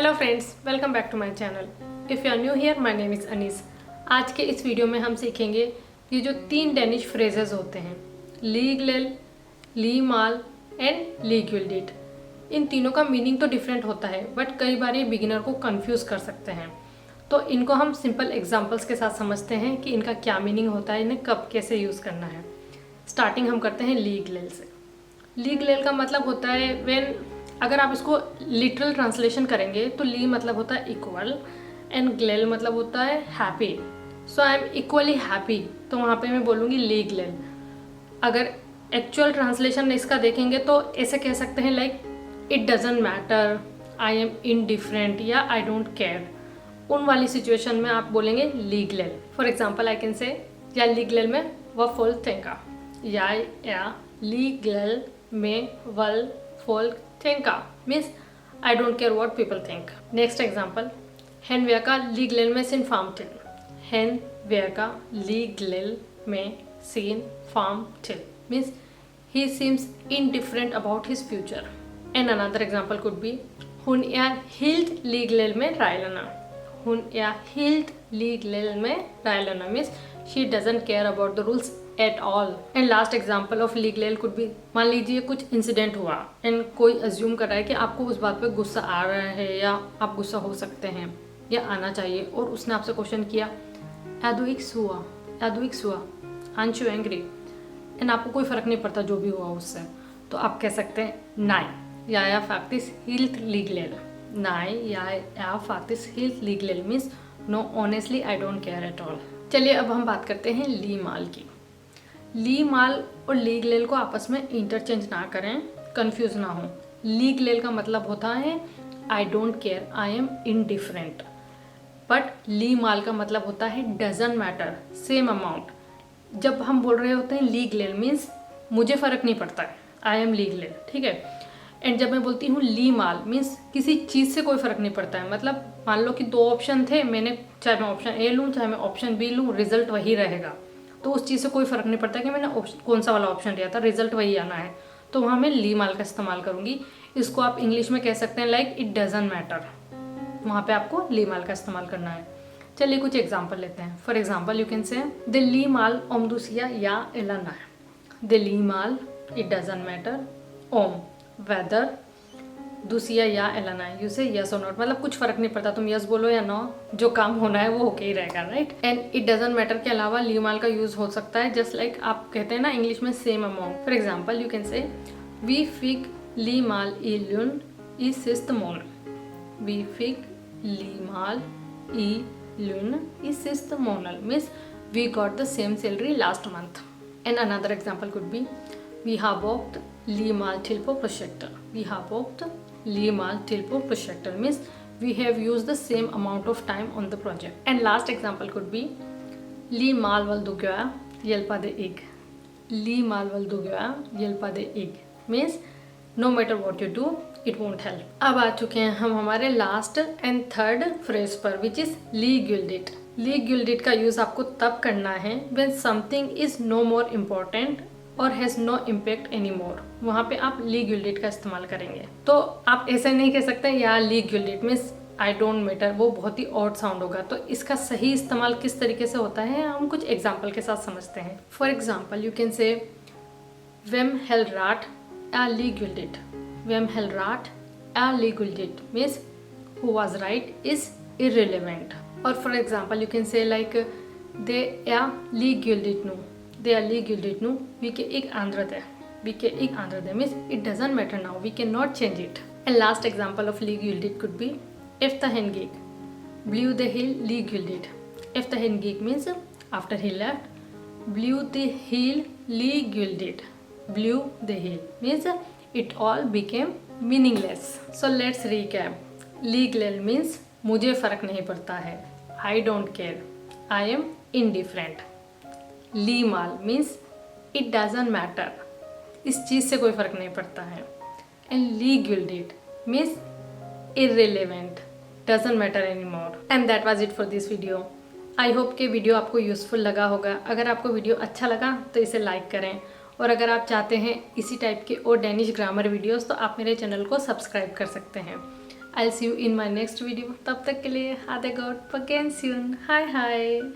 Hello friends, welcome back to my channel. If you are new here, my name is Anis. आज के इस video में हम सीखेंगे ये जो 3 डेनिश फ्रेजेस होते हैं, लीग लेल, ली माल एंड ली गुल्डिट। इन तीनों का मीनिंग तो डिफरेंट होता है, बट कई बार ये बिगिनर को कंफ्यूज कर सकते हैं। तो इनको हम सिंपल एग्जाम्पल्स के साथ समझते हैं कि इनका क्या मीनिंग होता है, इन्हें कब कैसे यूज़ करना है। स्टार्टिंग हम करते हैं लीग लेल से। लीग लेल का मतलब होता है व्हेन, अगर आप इसको लिटरल ट्रांसलेशन करेंगे तो ली मतलब होता है इक्वल एंड ग्लेल मतलब होता है happy. So I am equally happy, तो वहाँ पे मैं बोलूँगी लीग लेल। अगर एक्चुअल ट्रांसलेशन इसका देखेंगे तो ऐसे कह सकते हैं like it doesn't matter, I am indifferent या आई डोंट केयर। उन वाली सिचुएशन में आप बोलेंगे लीग लेल। For example I can say या लीग लेल में व फुल थिंका या लीग लेल में वल फुल थिंका means I don't care what people think. Next example, hen werker liegt lel में sin farm till। hen werker liegt lel में sin farm till means he seems indifferent about his future. And another example could be hun hielt liegt lel में रायलना। hun hielt liegt lel में रायलना means she doesn't care about the rules at all. And last example of league लेल could be, मान लीजिए कुछ incident हुआ and कोई assume कर रहा है कि आपको उस बात पे गुस्सा आ रहा है या आप गुस्सा हो सकते हैं या आना चाहिए, और उसने आपसे क्वेश्चन किया एडू इक्स हुआ आंट यू एंग्री, एंड आपको कोई फर्क नहीं पड़ता जो भी हुआ उससे, तो आप कह सकते हैं नाई या फैक्टिस हिल्ट लीग लेल। नाई या फैक्टिस हिल्ट लीग लेल means know honestly I don't care at all. चलिए अब हम बात करते हैं ली माल की। ली माल और लीग लेल को आपस में इंटरचेंज ना करें, कंफ्यूज ना हो। लीग लेल का मतलब होता है I don't care, I am indifferent, but ली माल का मतलब होता है डजंट मैटर, सेम अमाउंट। जब हम बोल रहे होते हैं लीग लेल मीन्स मुझे फ़र्क नहीं पड़ता है, आई एम लीग लेल, ठीक है। एंड जब मैं बोलती हूँ ली माल मीन्स किसी चीज़ से कोई फ़र्क नहीं पड़ता है। मतलब मान लो कि 2 ऑप्शन थे, मैंने चाहे मैं ऑप्शन ए लूँ चाहे मैं ऑप्शन बी लूँ, रिजल्ट वही रहेगा, तो उस चीज़ से कोई फ़र्क नहीं पड़ता कि मैंने कौन सा वाला ऑप्शन लिया था, रिजल्ट वही आना है। तो वहाँ मैं ली माल का इस्तेमाल करूँगी। इसको आप इंग्लिश में कह सकते हैं लाइक इट डजंट मैटर, वहाँ पे आपको ली माल का इस्तेमाल करना है। चलिए कुछ एग्जांपल लेते हैं। For example you can say the ली माल ओम दूसिया या एलाना है। द ली माल इट डजंट मैटर ओम वेदर दूसिया या एलाना है, यू से यस और नॉट, मतलब कुछ फर्क नहीं पड़ता, तुम यस बोलो या नो, जो काम होना है वो होके ही रहेगा, right. And it doesn't matter के अलावा ली माल का यूज हो सकता है जस्ट लाइक आप कहते हैं ना इंग्लिश में same amount. For example you can say वी फिक ली माल ई लुन ई सिस्ट मोन। वी फिक ली माल ई लुन ई सिस्ट मोनल means we got the same salary last month. And another example could be we have worked ली माल टिल på prosjektet. We have worked ली माल till på prosjektet means we have used the same amount of time on the project. And last example could be ली माल वल दुग्या hjälpa de egg. ली माल वल दुग्या hjälpa de egg means no matter what you do it won't help. अब आ चुके हैं हम हमारे last and third phrase पर which is ली गुल्डिट। ली गुल्डिट का use आपको तब करना है when something is no more important और has no impact any more, वहाँ पे आप ली गुल्डिट का इस्तेमाल करेंगे। तो आप ऐसे नहीं कह सकते या ली गुल्डिट मीन्स आई डोंट मैटर, वो बहुत ही ऑड साउंड होगा। तो इसका सही इस्तेमाल किस तरीके से होता है हम कुछ एग्जाम्पल के साथ समझते हैं। फॉर एग्जाम्पल यू कैन से वेम हेल राट आ ली गुल्डिट। वेम हेल राट आ ली गुल्डिट means who was right is irrelevant. और for example you can say like दे आ ली गुल्डिट नो, they are legally no, we can एक आंध्र है, we can एक आंध्र है means it doesn't matter now, we cannot change it. And last example of legally could be if the hen geek blew the hill legally. If the hen geek means after he left, blew the hill legally. Blew the hill means it all became meaningless. So let's recap. Legal means मुझे फर्क नहीं पड़ता है, I don't care, I am indifferent. ली माल means it doesn't matter, इस चीज़ से कोई फ़र्क नहीं पड़ता है। एंड ली गुल्डिट means irrelevant, doesn't matter any more. And that was it for this video. I hope कि वीडियो आपको यूज़फुल लगा होगा। अगर आपको वीडियो अच्छा लगा तो इसे लाइक करें, और अगर आप चाहते हैं इसी टाइप के और डेनिश ग्रामर वीडियोज़ तो आप मेरे चैनल को सब्सक्राइब कर सकते हैं। I see you in my next video. तब तक के लिए, आधे गॉड, पकेन सून. हाय हाय.